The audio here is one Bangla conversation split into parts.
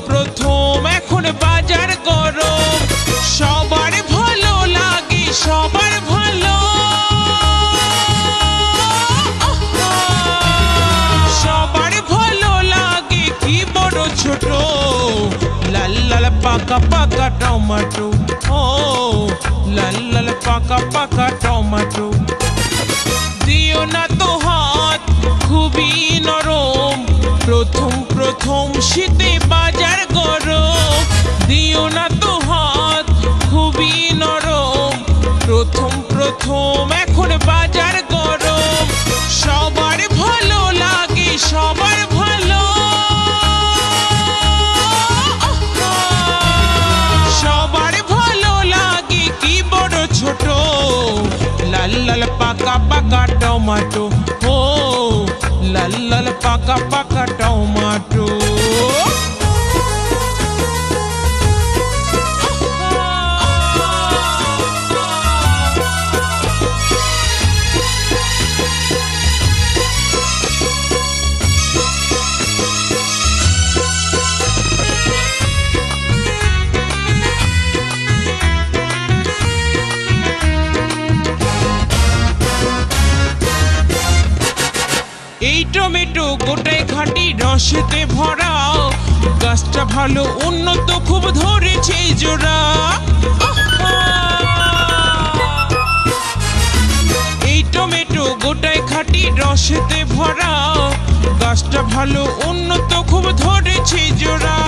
প্রথম এখন বাজার গরম, সবার ভালো লাগে সবার ভালো, সবার ভালো লাগে কি বড় ছোট, লাল লাল পাকা পাকা টমেটো, ও লাল লাল পাকা পাকা টমেটো। দিও না তো হাত খুবই নরম, প্রথম প্রথম শীতে বাজার গরম, দিও না তো হাত খুবই নরম, প্রথম প্রথম এখন বাজার গরম, সবার ভালো লাগে সবার ভালো, সবার ভালো লাগে কি বড় ছোট, লাল লাল পাকা পাকা টমেটো, ও লাল লাল পাকা পাকা টমেটো। এই টমেটো গোটায় খাঁটি রসেতে ভরা, গাছটা ভালো উন্নত খুব ধরেছে জোড়া, এই টমেটো গোটায় খাঁটি রসেতে ভরা, গাছটা ভালো উন্নত খুব ধরেছে জোড়া,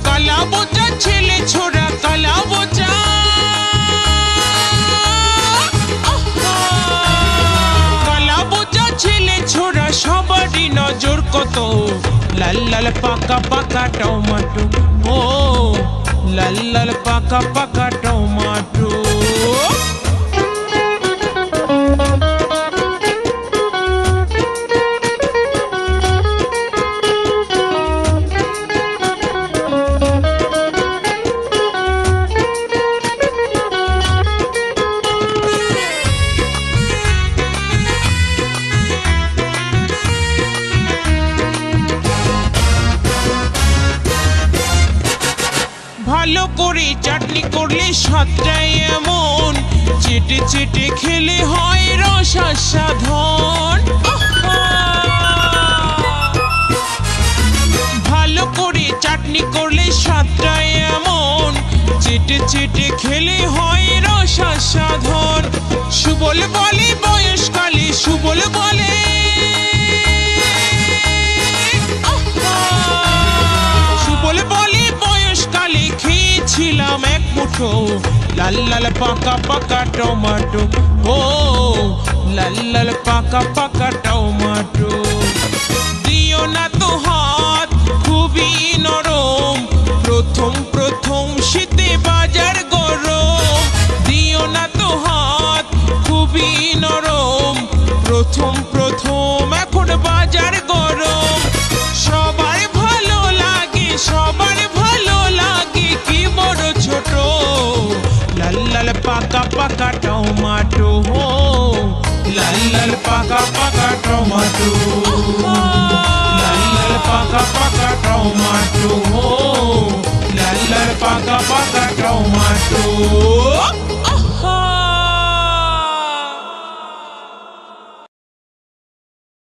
কালা বোচা ছেলে ছোড়া কালা বোচা, কালা বোচা ছেলে ছোড়া সবারই নজর কত, লাল লাল পাকা পাকা টমেটো, ও লাল লাল পাকা পাকা টমেটো। ভালো করে চাটনি করলে স্বাদটাই এমন, চেটে চেটে খেলে হয় রস আস্বাদন, ভালো করে চাটনি করলে স্বাদটাই এমন, চেটে চেটে খেলে হয় রস আস্বাদন, সুবল বলে বয়সকালে সুবল বলে, সুবল বলে বয়সকালে খেয়েছিলাম এক মুঠো, লাল লাল পাকা পাকা টমেটো, ও লাল লাল পাকা পাকা টমেটো। দিও না তো হাত খুবই নরম, প্রথম প্রথম শীতে বাজার গরম, দিও না তো হাত খুবই নরম, প্রথম প্রথম এখন বাজার গরম, সবার ভালো লাগে সবার ভালো লাগে কি বড় ছোট, লাল লাল পাকা পাকা টমেটো, ও লাল লাল পাকা পাকা টমেটো, লাল লাল পাকা পাকা টমেটো, ও লাল লাল পাকা পাকা টমেটো।